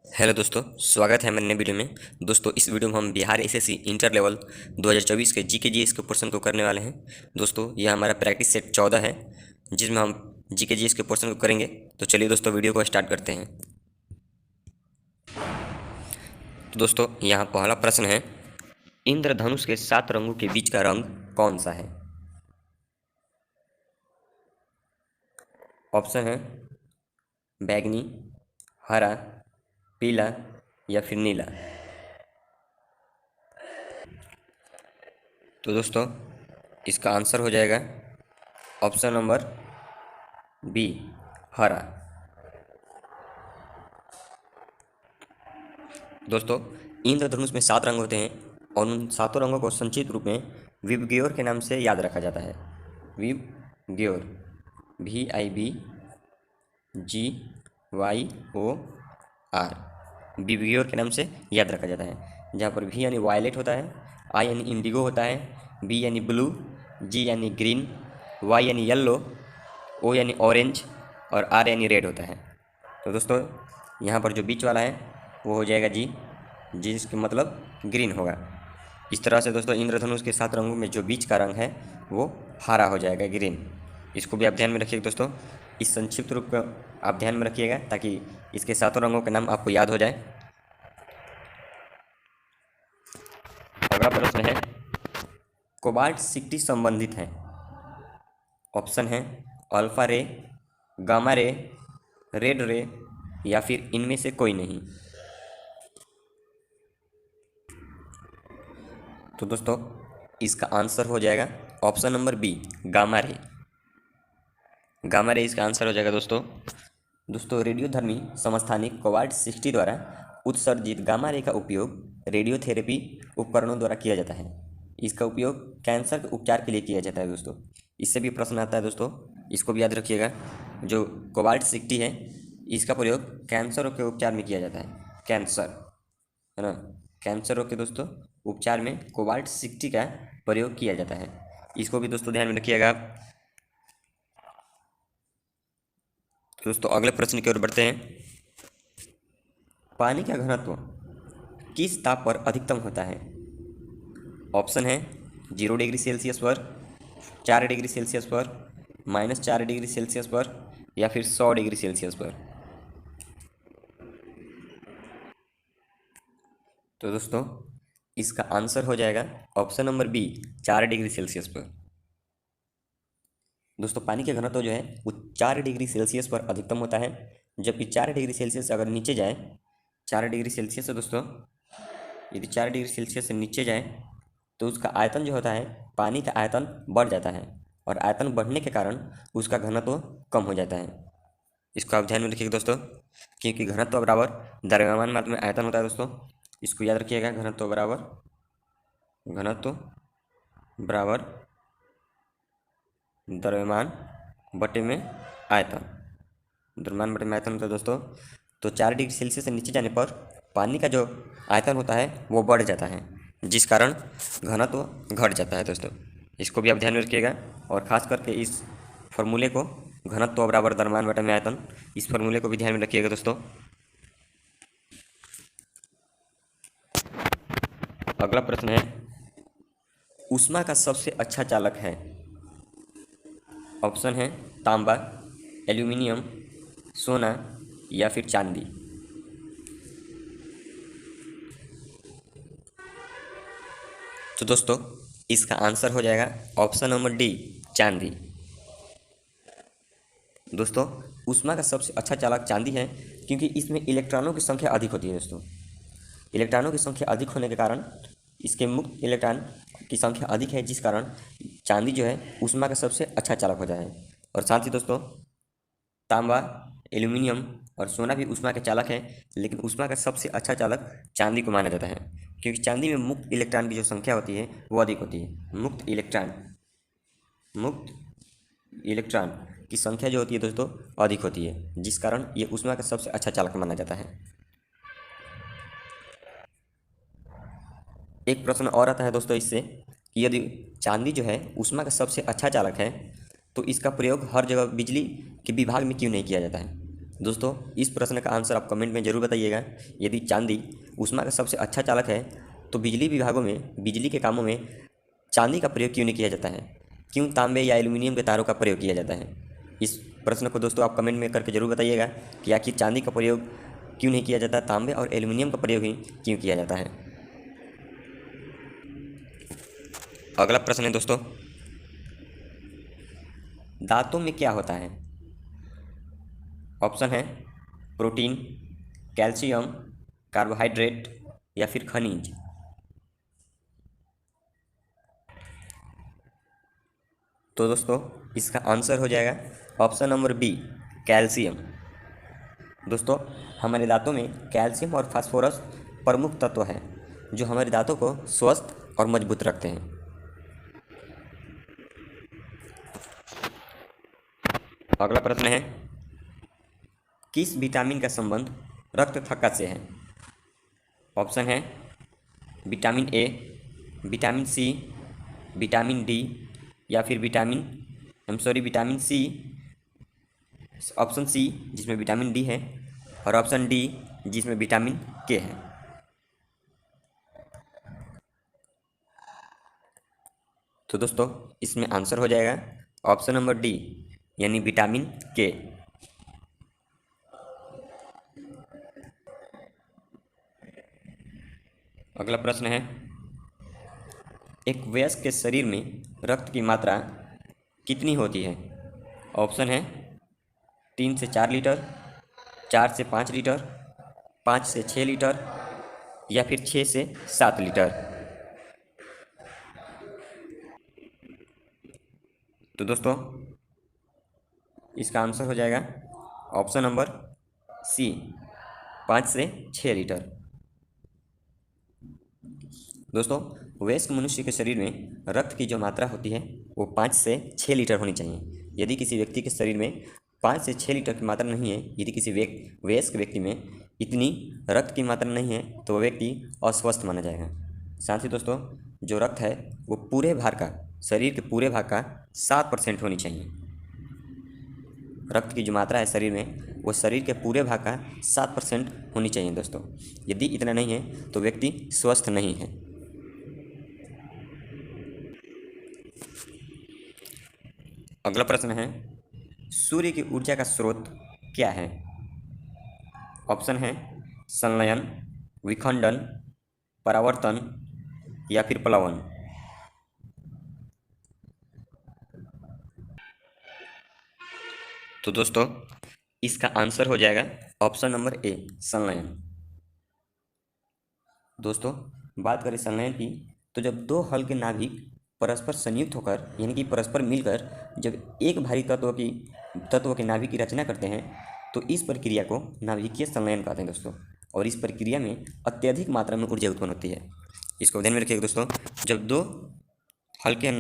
Hello दोस्तों, स्वागत है मेरे नए वीडियो में। दोस्तों, इस वीडियो में हम बिहार एसएससी इंटर लेवल 2024 के जीके जीएस के पोर्शन को करने वाले हैं। दोस्तों, यह हमारा प्रैक्टिस सेट 14 है, जिसमें हम जीके जीएस के पोर्शन को करेंगे। तो चलिए दोस्तों, वीडियो को स्टार्ट करते हैं। तो दोस्तों, यहाँ पहला प्रश्न है, इंद्रधनुष के 7 रंगों के बीच का रंग कौन सा है? ऑप्शन है बैगनी, हरा, पीला या फिर नीला। तो दोस्तों, इसका आंसर हो जाएगा ऑप्शन नंबर बी, हरा। दोस्तों, इंद्रधनुष में 7 रंग होते हैं और उन 7 रंगों को संक्षिप्त रूप में विबग्योर के नाम से याद रखा जाता है। विबग्योर, VIBGYOR, विबग्योर के नाम से याद रखा जाता है। जहाँ पर V यानी वायलेट होता है, I यानी इंडिगो होता है, B यानी ब्लू, G यानी ग्रीन, Y यानी येलो, O यानी ऑरेंज और R यानी रेड होता है। तो दोस्तों, यहाँ पर जो बीच वाला है वो हो जाएगा जी, जिसका मतलब ग्रीन होगा। इस तरह से दोस्तों, इंद्रधनुष के 7 रंगों में जो बीच का रंग है वो हरा हो जाएगा, ग्रीन। इसको भी आप ध्यान में रखिएगा दोस्तों। इस संक्षिप्त रूप को आप ध्यान में रखिएगा ताकि इसके 7 रंगों के नाम आपको याद हो जाए। अगला प्रश्न है, कोबाल्ट 60 संबंधित हैं। ऑप्शन है अल्फा रे, गामा रे, रेड रे या फिर इनमें से कोई नहीं। तो दोस्तों, इसका आंसर हो जाएगा option number B, gamma ray. Gamma ray इसका आंसर हो जाएगा दोस्तों, रेडियोधर्मी समस्थानिक कोबाल्ट 60 द्वारा उत्सर्जित गामा रे का उपयोग रेडियोथेरेपी उपकरणों द्वारा किया जाता है। इसका उपयोग कैंसर के उपचार के लिए किया जाता है दोस्तों। इससे भी प्रश्न आता है दोस्तों, इसको भी याद रखिएगा। जो कोबाल्ट 60 है, इसका प्रयोग कैंसर के उपचार में किया जाता है। कैंसर, है ना, कैंसर रोग के दोस्तों उपचार में कोबाल्ट 60 का प्रयोग किया जाता है। इसको भी दोस्तों ध्यान में रखिएगा आप। दोस्तों, अगले प्रश्न की ओर बढ़ते हैं। पानी का घनत्व किस ताप पर अधिकतम होता है? ऑप्शन है 0 डिग्री सेल्सियस पर, 4 डिग्री सेल्सियस पर, -4 डिग्री सेल्सियस पर या फिर 100 डिग्री सेल्सियस पर। तो दोस्तों, इसका आंसर हो जाएगा option number B, 4 degree Celsius पर। दोस्तों, पानी का घनत्व जो है वो 4 डिग्री सेल्सियस पर अधिकतम होता है, जबकि 4 डिग्री सेल्सियस से अगर नीचे जाए, 4 डिग्री सेल्सियस से दोस्तों यदि 4 डिग्री सेल्सियस से नीचे जाए तो उसका आयतन जो होता है, पानी का आयतन बढ़ जाता है और आयतन बढ़ने के कारण उसका घनत्व कम हो जाता है। इसको आप ध्यान में रखिएगा दोस्तों, क्योंकि घनत्व बराबर द्रव्यमान मात्रा में आयतन होता है दोस्तों। इसको याद रखिएगा, घनत्व बराबर द्रव्यमान बटे में आयतन। द्रव्यमान बटे में आयतन होता है दोस्तों। तो 4 डिग्री सेल्सियस से नीचे जाने पर पानी का जो आयतन होता है वो बढ़ जाता है, जिस कारण घनत्व घट जाता है दोस्तों। इसको भी आप ध्यान में रखिएगा और ख़ास करके इस फॉर्मूले को, घनत्व बराबर द्रव्यमान बटे में आयतन, इस फॉर्मूले को भी ध्यान में रखिएगा दोस्तों। अगला प्रश्न है, ऊष्मा का सबसे अच्छा चालक है। ऑप्शन है तांबा, एल्यूमिनियम, सोना या फिर चांदी। तो दोस्तों, इसका आंसर हो जाएगा ऑप्शन नंबर डी, चांदी। दोस्तों, ऊष्मा का सबसे अच्छा चालक चांदी है, क्योंकि इसमें इलेक्ट्रॉनों की संख्या अधिक होती है दोस्तों। इलेक्ट्रॉनों की संख्या अधिक होने के कारण इसके मुक्त इलेक्ट्रॉन की संख्या अधिक है, जिस कारण चांदी जो है ऊष्मा का सबसे अच्छा चालक होता है। और साथ ही दोस्तों, तांबा, एल्यूमिनियम और सोना भी ऊष्मा के चालक हैं, लेकिन ऊष्मा का सबसे अच्छा चालक चांदी को माना जाता है, क्योंकि चांदी में मुक्त इलेक्ट्रॉन की जो संख्या होती है वो अधिक होती है। मुक्त इलेक्ट्रॉन की संख्या जो होती है दोस्तों अधिक होती है, जिस कारण ये ऊष्मा का सबसे अच्छा चालक माना जाता है। एक प्रश्न और आता है दोस्तों इससे, कि यदि चांदी जो है ऊष्मा का सबसे अच्छा चालक है तो इसका प्रयोग हर जगह बिजली के विभाग में क्यों नहीं किया जाता है? दोस्तों इस प्रश्न का आंसर आप कमेंट में जरूर बताइएगा। यदि चांदी ऊष्मा का सबसे अच्छा चालक है तो बिजली विभागों में बिजली के कामों में चांदी का प्रयोग क्यों नहीं किया जाता है? क्यों तांबे या एल्युमिनियम के तारों का प्रयोग किया जाता है? इस प्रश्न को दोस्तों आप कमेंट में करके जरूर बताइएगा कि आखिर चांदी का प्रयोग क्यों नहीं किया जाता, तांबे और एल्युमिनियम का प्रयोग ही क्यों किया जाता है। अगला प्रश्न है दोस्तों, दांतों में क्या होता है? ऑप्शन है प्रोटीन, कैल्शियम, कार्बोहाइड्रेट या फिर खनिज। तो दोस्तों इसका आंसर हो जाएगा ऑप्शन नंबर बी, कैल्शियम। दोस्तों हमारे दांतों में कैल्शियम और फास्फोरस प्रमुख तत्व हैं जो हमारे दांतों को स्वस्थ और मजबूत रखते हैं। अगला प्रश्न है, किस विटामिन का संबंध रक्त थक्का से है? ऑप्शन है vitamin A, vitamin C, vitamin D या फिर विटामिन सी, ऑप्शन सी जिसमें विटामिन डी है और ऑप्शन डी जिसमें विटामिन के है। तो दोस्तों इसमें आंसर हो जाएगा ऑप्शन नंबर डी यानी विटामिन के। अगला प्रश्न है, एक वयस्क के शरीर में रक्त की मात्रा कितनी होती है? ऑप्शन है 3 से 4 लीटर, 4 से 5 लीटर, 5 से 6 लीटर या फिर 6 से 7 लीटर। तो दोस्तों इसका आंसर हो जाएगा ऑप्शन नंबर सी, 5 से 6 लीटर। दोस्तों वयस्क मनुष्य के शरीर में रक्त की जो मात्रा होती है वो 5 से 6 लीटर होनी चाहिए। यदि किसी व्यक्ति के शरीर में 5 से 6 लीटर की मात्रा नहीं है, यदि किसी वयस्क व्यक्ति में इतनी रक्त की मात्रा नहीं है तो वह व्यक्ति अस्वस्थ माना जाएगा। साथ ही दोस्तों जो रक्त है वो पूरे भार का, शरीर के पूरे भाग का 7% होनी चाहिए। रक्त की जो मात्रा है शरीर में वो शरीर के पूरे भाग का 7% होनी चाहिए दोस्तों। यदि इतना नहीं है तो व्यक्ति स्वस्थ नहीं है। अगला प्रश्न है, सूर्य की ऊर्जा का स्रोत क्या है? ऑप्शन है संलयन, विखंडन, परावर्तन या फिर प्लवन। तो दोस्तों इसका आंसर हो जाएगा ऑप्शन नंबर ए, संलयन। दोस्तों बात करें संलयन की तो जब दो हल्के नाभिक परस्पर संयुक्त होकर यानी कि परस्पर मिलकर जब एक भारी तत्व के नाभिक की रचना करते हैं तो इस प्रक्रिया को नाभिकीय संलयन कहते हैं दोस्तों। और इस प्रक्रिया में अत्यधिक मात्रा में ऊर्जा उत्पन्न होती है। इसको ध्यान में रखिएगा दोस्तों। जब दो हल्के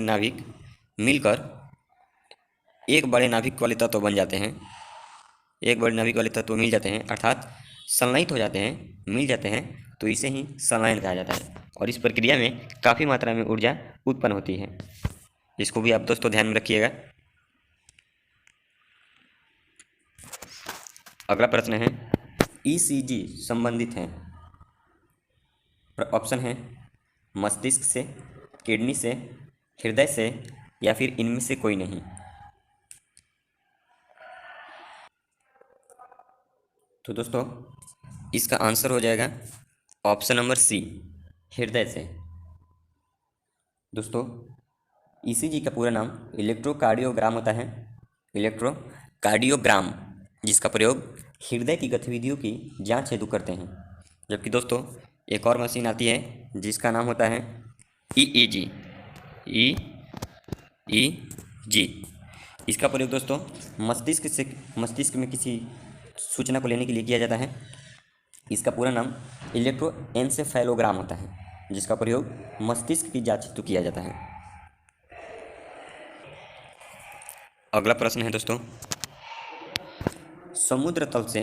नाभिक मिलकर एक बड़े नाभिक वाले तत्व बन जाते हैं, एक बड़े नाभिक वाले तत्व मिल जाते हैं अर्थात संलयित हो जाते हैं, मिल जाते हैं, तो इसे ही संलयन कहा जाता है। और इस प्रक्रिया में काफ़ी मात्रा में ऊर्जा उत्पन्न होती है। इसको भी आप दोस्तों ध्यान में रखिएगा। अगला प्रश्न है, ईसीजी संबंधित है? ऑप्शन है मस्तिष्क से, किडनी से, हृदय से या फिर इनमें से कोई नहीं। तो दोस्तों इसका आंसर हो जाएगा ऑप्शन नंबर सी, हृदय से। दोस्तों ईसीजी का पूरा नाम इलेक्ट्रोकार्डियोग्राम होता है, इलेक्ट्रोकार्डियोग्राम, जिसका प्रयोग हृदय की गतिविधियों की जांच हेतु करते हैं। जबकि दोस्तों एक और मशीन आती है जिसका नाम होता है ईईजी, ईईजी। इसका प्रयोग दोस्तों मस्तिष्क में किसी सूचना को लेने के लिए किया जाता है। इसका पूरा नाम इलेक्ट्रोएन्सेफेलोग्राम होता है, जिसका प्रयोग मस्तिष्क की जांच हेतु किया जाता है। अगला प्रश्न है दोस्तों, समुद्र तल से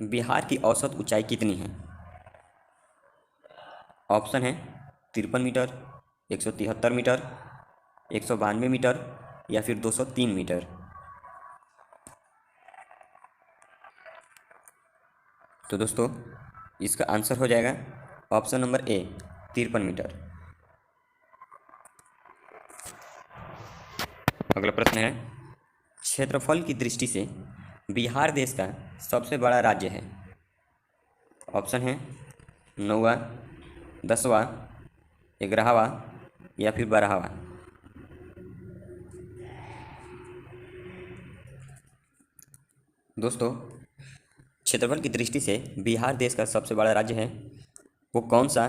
बिहार की औसत ऊंचाई कितनी है? ऑप्शन है 53 मीटर, 173 मीटर, 192 मीटर या फिर 203 मीटर। तो दोस्तों इसका आंसर हो जाएगा ऑप्शन नंबर ए 53 मीटर। अगला प्रश्न है, क्षेत्रफल की दृष्टि से बिहार देश का सबसे बड़ा राज्य है। ऑप्शन है 9वां, 10वां, 11वां या फिर 12वां। दोस्तों क्षेत्रफल की दृष्टि से बिहार देश का सबसे बड़ा राज्य है, वो कौन सा?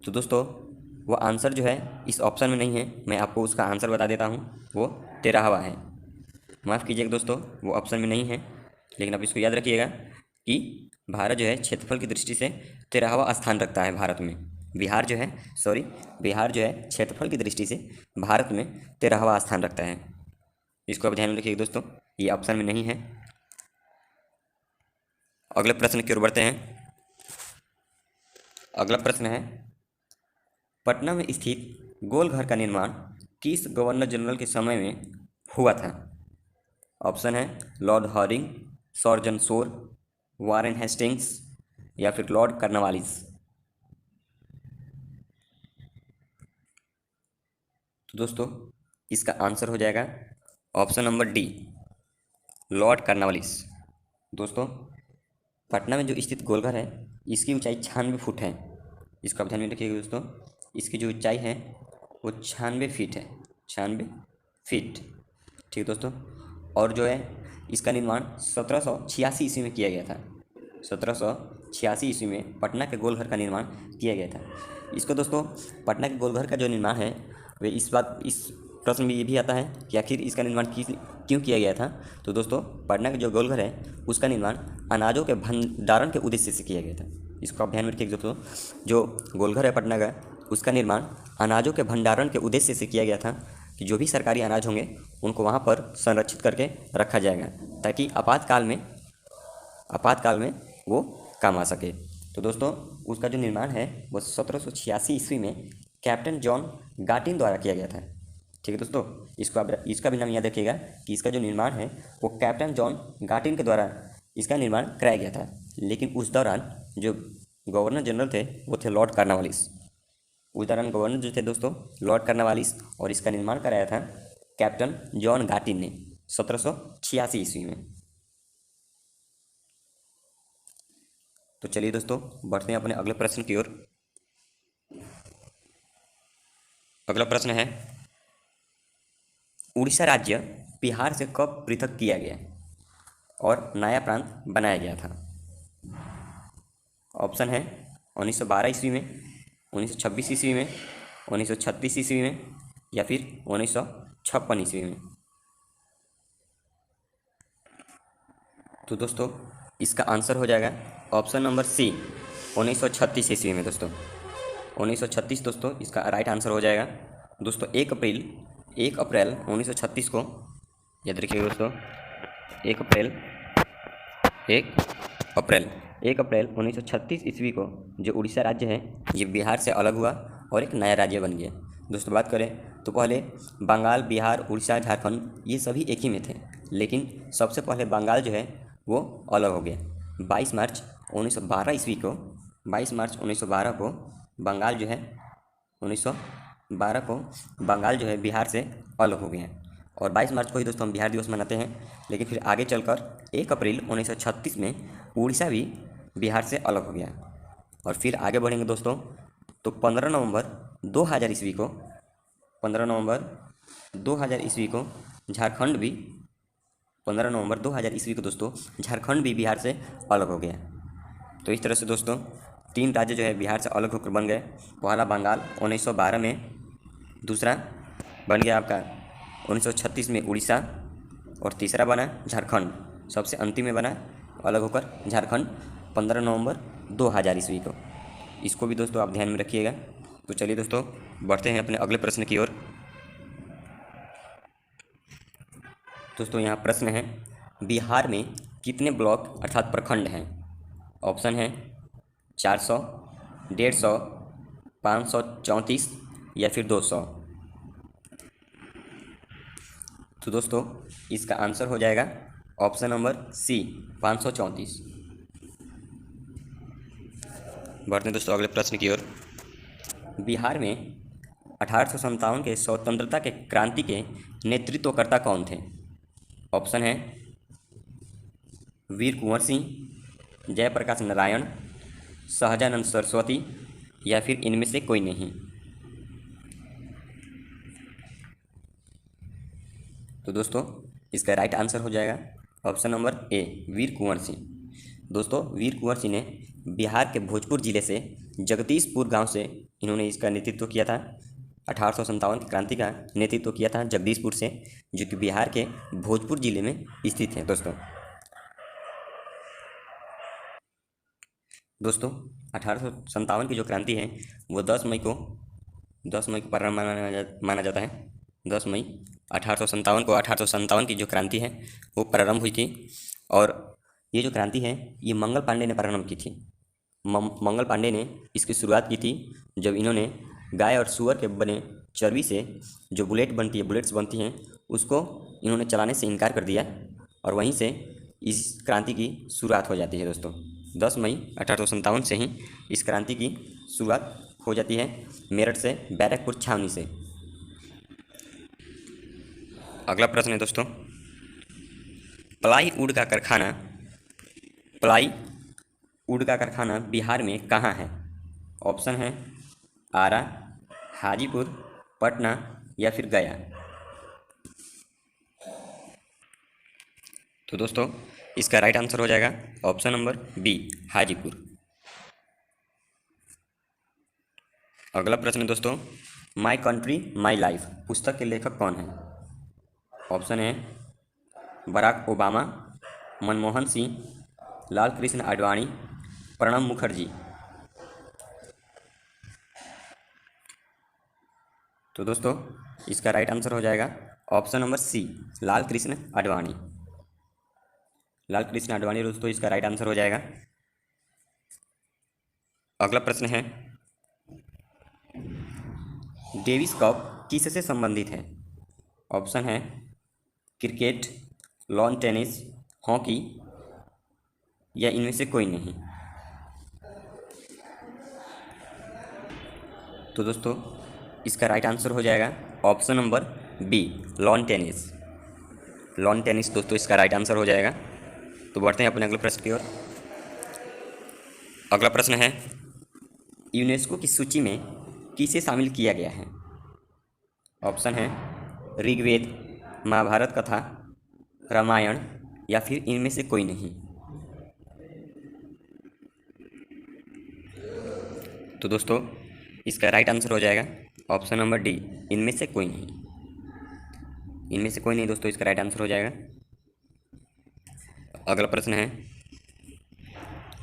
तो दोस्तों वो आंसर जो है इस ऑप्शन में नहीं है, मैं आपको उसका आंसर बता देता हूँ, वो 13वां है। माफ़ कीजिएगा दोस्तों, वो ऑप्शन में नहीं है, लेकिन आप इसको याद रखिएगा कि भारत जो है क्षेत्रफल की दृष्टि से 13वां स्थान रखता है भारत में। बिहार जो है बिहार जो है क्षेत्रफल की दृष्टि से भारत में 13वां स्थान रखता है। इसको आप ध्यान में रखिएगा दोस्तों, ये ऑप्शन में नहीं है। अगले प्रश्न की ओर बढ़ते हैं। अगला प्रश्न है, पटना में स्थित गोलघर का निर्माण किस गवर्नर जनरल के समय में हुआ था? ऑप्शन है लॉर्ड हॉरिंग, सॉर्जन शोर, वारेन हेस्टिंग्स या फिर लॉर्ड कार्नवालिस। तो दोस्तों इसका आंसर हो जाएगा option number D, Lord Cornwallis. दोस्तों पटना में जो स्थित गोलघर है इसकी ऊंचाई 96 फुट है। इसको आप ध्यान में रखिएगा दोस्तों, इसकी जो ऊंचाई है वो 96 फीट है, 96 फीट। ठीक है दोस्तों, और जो है इसका निर्माण 1786 ईस्वी में किया गया था। 1786 ईस्वी में पटना के गोलघर का निर्माण किया गया था। इसको दोस्तों पटना के गोलघर का जो निर्माण है वे इस प्रश्न में ये भी आता है कि आखिर इसका निर्माण क्यों किया गया था। तो दोस्तों पटना का जो गोलघर है उसका निर्माण अनाजों के भंडारण के उद्देश्य से किया गया था। इसको आप ध्यान में रखिएगा दोस्तों, जो गोलघर है पटना का उसका निर्माण अनाजों के भंडारण के उद्देश्य से किया गया था कि जो भी सरकारी अनाज होंगे उनको वहाँ पर संरक्षित करके रखा जाएगा ताकि आपातकाल में वो काम आ सके। तो दोस्तों उसका जो निर्माण है वो 1786 ईस्वी में कैप्टन जॉन गाटिन द्वारा किया गया था। ठीक है दोस्तों, इसका भी नाम याद रखिएगा कि इसका जो निर्माण है वो कैप्टन जॉन गाटिन के द्वारा इसका निर्माण कराया गया था। लेकिन उस दौरान जो गवर्नर जनरल थे वो थे लॉर्ड कार्नवालिस। उस दौरान गवर्नर जो थे दोस्तों लॉर्ड कार्नवालिस, और इसका निर्माण कराया था कैप्टन जॉन गाटिन ने 1786 ईस्वी में। तो चलिए दोस्तों बढ़ते हैं अपने अगले प्रश्न की ओर। अगला प्रश्न है, उड़ीसा राज्य बिहार से कब पृथक किया गया और नया प्रांत बनाया गया था? ऑप्शन है 1912 ईस्वी में, 1926 ईस्वी में, 1936 ईस्वी में या फिर 1956 ईस्वी में। तो दोस्तों इसका आंसर हो जाएगा ऑप्शन नंबर सी 1936 ईस्वी में। दोस्तों 1936 दोस्तों इसका राइट आंसर हो जाएगा। दोस्तों 1 अप्रैल 1936 को याद रखिएगा दोस्तों, 1 अप्रैल 1936 ईस्वी को जो उड़ीसा राज्य है ये बिहार से अलग हुआ और एक नया राज्य बन गया। दोस्तों बात करें तो पहले बंगाल, बिहार, उड़ीसा, झारखंड ये सभी एक ही में थे, लेकिन सबसे पहले बंगाल जो है वो अलग हो गया। 22 मार्च 1912 को बंगाल जो है 1912 को बंगाल जो है बिहार से अलग हो गया। और 22 मार्च को ही दोस्तों हम बिहार दिवस मनाते हैं। लेकिन फिर आगे चलकर 1 अप्रैल 1936 में उड़ीसा भी बिहार से अलग हो गया। और फिर आगे बढ़ेंगे दोस्तों तो 15 नवंबर 2000 ईस्वी को 15 नवंबर 2000 ईस्वी को झारखंड भी 15 नवंबर 2000 ईस्वी को दोस्तों झारखंड भी बिहार से अलग हो गया। तो इस तरह से दोस्तों 3 राज्य जो है बिहार से अलग होकर बन गए। पहला बंगाल 1912 में, दूसरा बन गया आपका 1936 में उड़ीसा, और तीसरा बना झारखंड, सबसे अंतिम में बना अलग होकर झारखंड 15 नवंबर 2000 ईस्वी को। इसको भी दोस्तों आप ध्यान में रखिएगा। तो चलिए दोस्तों बढ़ते हैं अपने अगले प्रश्न की ओर। दोस्तों यहाँ प्रश्न है, बिहार में कितने ब्लॉक अर्थात प्रखंड हैं? ऑप्शन है 400, 150, 534 या फिर 200। तो दोस्तों इसका आंसर हो जाएगा ऑप्शन नंबर सी 534। बढ़ते हैं दोस्तों अगले प्रश्न की ओर। बिहार में 1857 के स्वतंत्रता के क्रांति के नेतृत्वकर्ता कौन थे? ऑप्शन है वीर कुंवर सिंह, जयप्रकाश नारायण, सहजानंद सरस्वती या फिर इनमें से कोई नहीं। तो दोस्तों इसका राइट आंसर हो जाएगा ऑप्शन नंबर ए, वीर कुंवर सिंह। दोस्तों वीर कुंवर सिंह ने बिहार के भोजपुर जिले से जगदीशपुर गांव से इन्होंने इसका नेतृत्व किया था। 1857 की क्रांति का नेतृत्व किया था जगदीशपुर से, जो कि बिहार के भोजपुर जिले में स्थित है। दोस्तों 1857 की जो क्रांति है वो 10 मई को प्रारंभ माना जाता है। 10 मई 1857 को 1857 की जो क्रांति है वो प्रारंभ हुई थी। और ये जो क्रांति है ये मंगल पांडे ने प्रारंभ की थी। मंगल पांडे ने इसकी शुरुआत की थी जब इन्होंने गाय और सूअर के बने चर्बी से जो बुलेट्स बनती हैं उसको इन्होंने चलाने से इनकार कर दिया, और वहीं से इस क्रांति की शुरुआत हो जाती है। दोस्तों 10 मई 1857 से ही इस क्रांति की शुरुआत हो जाती है मेरठ से, बैरकपुर छावनी से। अगला प्रश्न है दोस्तों, प्लाईवुड का कारखाना बिहार में कहाँ है? ऑप्शन है आरा, हाजीपुर, पटना या फिर गया। तो दोस्तों इसका राइट आंसर हो जाएगा ऑप्शन नंबर बी, हाजीपुर। अगला प्रश्न है दोस्तों, माई कंट्री माई लाइफ पुस्तक के लेखक कौन है? ऑप्शन है बराक ओबामा, मनमोहन सिंह, लाल कृष्ण आडवाणी, प्रणब मुखर्जी। तो दोस्तों इसका राइट आंसर हो जाएगा option number C, Lal Krishna Advani. दोस्तों इसका राइट आंसर हो जाएगा। अगला प्रश्न है, डेविस कप किससे संबंधित है? ऑप्शन है क्रिकेट, लॉन टेनिस, हॉकी या इनमें से कोई नहीं। तो दोस्तों इसका राइट आंसर हो जाएगा option number B, lawn tennis. दोस्तों इसका राइट आंसर हो जाएगा। तो बढ़ते हैं अपने अगले प्रश्न की ओर। अगला प्रश्न है, यूनेस्को की सूची में किसे शामिल किया गया है? ऑप्शन है ऋग्वेद, महाभारत कथा, रामायण या फिर इनमें से कोई नहीं। तो दोस्तों इसका राइट आंसर हो जाएगा ऑप्शन नंबर डी, इनमें से कोई नहीं। दोस्तों इसका राइट आंसर हो जाएगा। अगला प्रश्न है,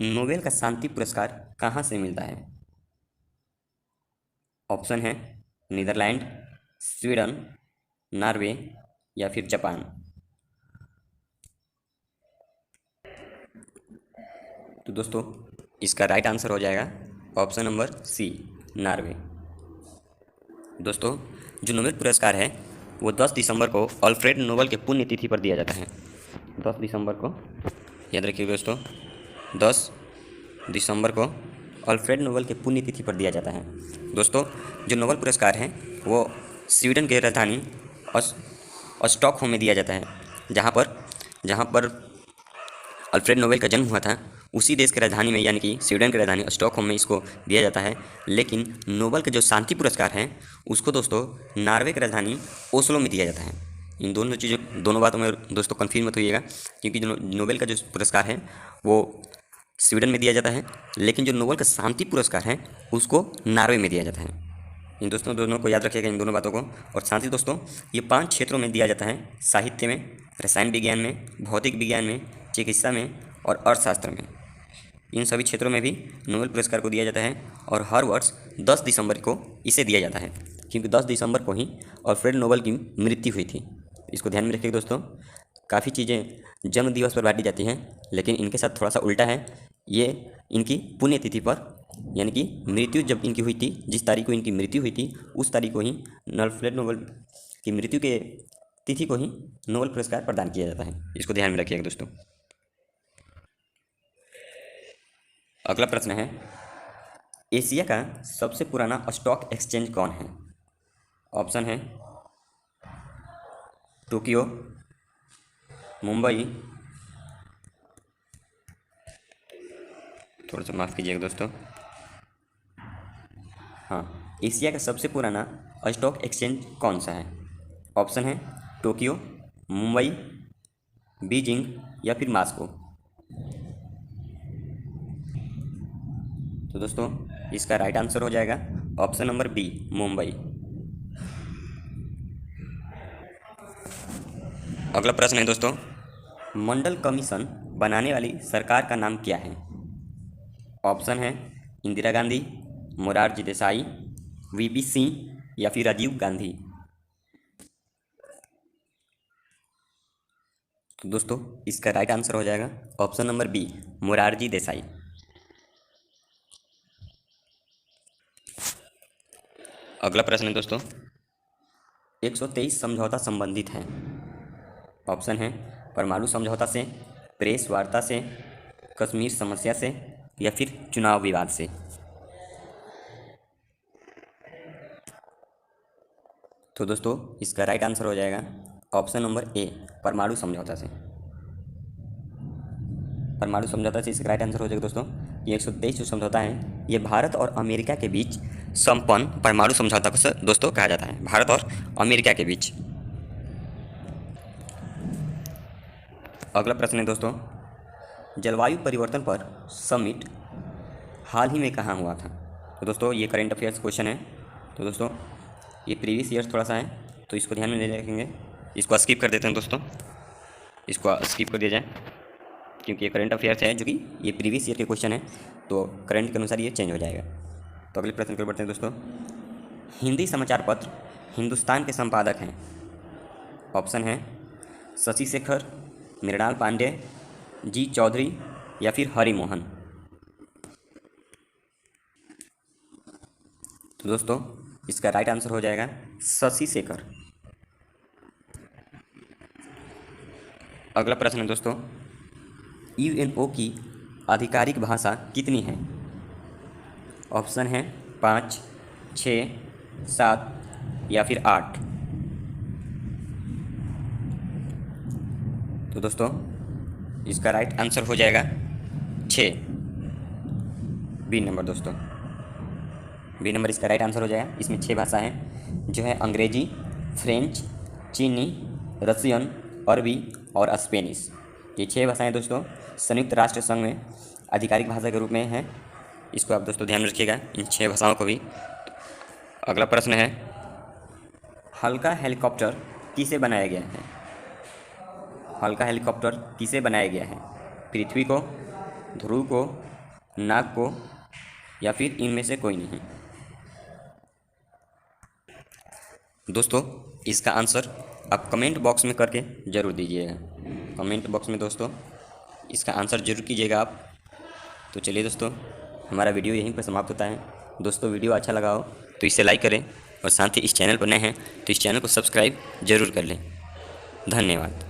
नोबेल का शांति पुरस्कार कहाँ से मिलता है? ऑप्शन है नीदरलैंड, स्वीडन, नॉर्वे या फिर जापान। तो दोस्तों इसका राइट आंसर हो जाएगा ऑप्शन नंबर सी, नॉर्वे। दोस्तों जो नोबेल पुरस्कार है वो 10 दिसंबर को अल्फ्रेड नोबेल के पुण्यतिथि पर दिया जाता है। 10 दिसंबर को, याद रखिए दोस्तों, 10 दिसंबर को अल्फ्रेड नोबेल के पुण्यतिथि पर दिया जाता है। दोस्तों जो नोबेल पुरस्कार है वो स्वीडन के राजधानी स्टॉकहोम में दिया जाता है, जहाँ पर अल्फ्रेड नोबेल का जन्म हुआ था। उसी देश की राजधानी में, यानी कि स्वीडन की राजधानी स्टॉकहोम में इसको दिया जाता है। लेकिन नोबेल का जो शांति पुरस्कार है उसको दोस्तों नॉर्वे की राजधानी ओस्लो में दिया जाता है। इन दोनों बातों में दोस्तों कन्फ्यूज मत होइएगा, क्योंकि जो नोबेल का जो पुरस्कार है वो स्वीडन में दिया जाता है, लेकिन जो नोबेल का शांति पुरस्कार है उसको नॉर्वे में दिया जाता है। इन दोनों को याद रखिएगा, इन दोनों बातों को। और शांति दोस्तों ये 5 क्षेत्रों में दिया जाता है, साहित्य में, रसायन विज्ञान में, भौतिक विज्ञान में, चिकित्सा में और अर्थशास्त्र में। इन सभी क्षेत्रों में भी नोबेल पुरस्कार को दिया जाता है और हर वर्ष 10 दिसंबर को इसे दिया जाता है, क्योंकि 10 दिसंबर को ही अल्फ्रेड नोबेल की मृत्यु हुई थी। इसको ध्यान में रखिएगा दोस्तों। काफ़ी चीज़ें जन्म दिवस पर बांटी जाती हैं, लेकिन इनके साथ थोड़ा सा उल्टा है। ये इनकी पुण्यतिथि पर, यानी कि मृत्यु जब इनकी हुई थी, जिस तारीख को इनकी मृत्यु हुई थी उस तारीख को ही अल्फ्रेड नोबेल की मृत्यु के तिथि को ही नोबेल पुरस्कार प्रदान किया जाता है। इसको ध्यान में रखिएगा दोस्तों। अगला प्रश्न है, एशिया का सबसे पुराना स्टॉक एक्सचेंज कौन है? ऑप्शन है टोक्यो, मुंबई, थोड़ा सा माफ़ कीजिएगा दोस्तों, हाँ, एशिया का सबसे पुराना स्टॉक एक्सचेंज कौन सा है? ऑप्शन है टोक्यो, मुंबई, बीजिंग या फिर मास्को। तो दोस्तों इसका राइट आंसर हो जाएगा ऑप्शन नंबर बी, मुंबई। अगला प्रश्न है दोस्तों, मंडल कमीशन बनाने वाली सरकार का नाम क्या है? ऑप्शन है इंदिरा गांधी, मोरारजी देसाई, वीपी सिंह या फिर राजीव गांधी। तो दोस्तों इसका राइट आंसर हो जाएगा option number B, Morarji Desai. अगला प्रश्न है दोस्तों, 123 समझौता संबंधित है। ऑप्शन है परमाणु समझौता से, प्रेस वार्ता से, कश्मीर समस्या से या फिर चुनाव विवाद से। तो दोस्तों इसका राइट आंसर हो जाएगा ऑप्शन नंबर ए, परमाणु समझौता से। परमाणु समझौता से इसका राइट आंसर हो जाएगा दोस्तों, ये 123 जो समझौता है ये भारत और अमेरिका के बीच संपन्न परमाणु समझौता को दोस्तों कहा जाता है, भारत और अमेरिका के बीच। अगला प्रश्न है दोस्तों, जलवायु परिवर्तन पर समिट हाल ही में कहाँ हुआ था? तो दोस्तों ये करंट अफेयर्स क्वेश्चन है, तो दोस्तों ये प्रीवियस ईयर थोड़ा सा है तो इसको ध्यान में ले रखेंगे। इसको स्किप कर देते हैं दोस्तों, इसको स्किप कर दिया जाए क्योंकि ये करंट अफेयर्स है जो कि ये प्रीवियस ईयर के क्वेश्चन है तो करंट के अनुसार ये चेंज हो जाएगा। तो अगले प्रश्न पर बढ़ते हैं दोस्तों, हिंदी समाचार पत्र हिंदुस्तान के संपादक हैं। ऑप्शन है शशि शेखर, मृणाल पांडे, जी चौधरी या फिर हरि मोहन। तो दोस्तों इसका राइट आंसर हो जाएगा शशि शेखर। अगला प्रश्न है दोस्तों, यूएनओ की आधिकारिक भाषा कितनी है? ऑप्शन है 5, 6, 7 या फिर 8। तो दोस्तों इसका राइट आंसर हो जाएगा 6, बी नंबर। दोस्तों बी नंबर इसका राइट आंसर हो जाएगा। इसमें 6 भाषा हैं जो है अंग्रेजी, फ्रेंच, चीनी, रसियन, अरबी और स्पेनिश। ये 6 भाषाएं दोस्तों संयुक्त राष्ट्र संघ में आधिकारिक भाषा के रूप में हैं। इसको आप दोस्तों ध्यान में रखिएगा इन 6 भाषाओं को भी। अगला प्रश्न है, हल्का हेलीकॉप्टर किसे बनाया गया है? हल्का हेलीकॉप्टर किसे बनाया गया है? पृथ्वी को, ध्रुव को, नाग को या फिर इनमें से कोई नहीं। दोस्तों इसका आंसर आप कमेंट बॉक्स में करके ज़रूर दीजिएगा। कमेंट बॉक्स में दोस्तों इसका आंसर जरूर कीजिएगा आप। तो चलिए दोस्तों हमारा वीडियो यहीं पर समाप्त होता है। दोस्तों वीडियो अच्छा लगा हो तो इसे लाइक करें और साथ ही इस चैनल पर नए हैं तो इस चैनल को सब्सक्राइब जरूर कर लें। धन्यवाद।